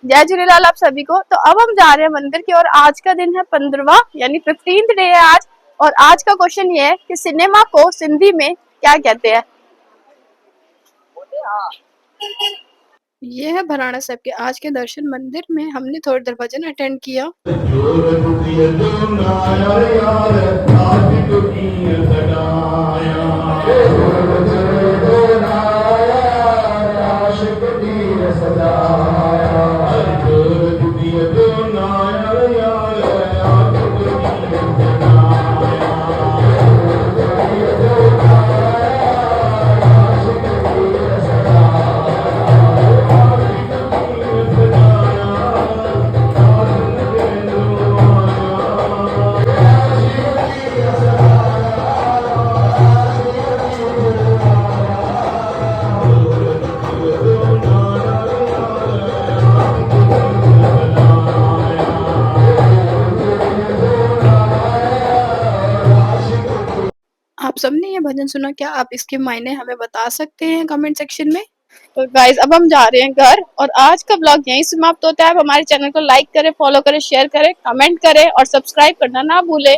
जय झूलेलाल आप सभी को। तो अब हम जा रहे हैं मंदिर की ओर। आज का दिन है 15वां यानी 15th डे है आज। और आज का क्वेश्चन ये है कि सिनेमा को सिंधी में क्या कहते हैं। ये है भराड़ा साहब के आज के दर्शन। मंदिर में हमने थोड़ी देर भजन अटेंड किया। आप सबने ये भजन सुना, क्या आप इसके मायने हमें बता सकते हैं कमेंट सेक्शन में। तो गाइज अब हम जा रहे हैं घर और आज का ब्लॉग यहीं समाप्त होता है। आप हमारे चैनल को लाइक करें, फॉलो करें, शेयर करें, कमेंट करें और सब्सक्राइब करना ना भूलें।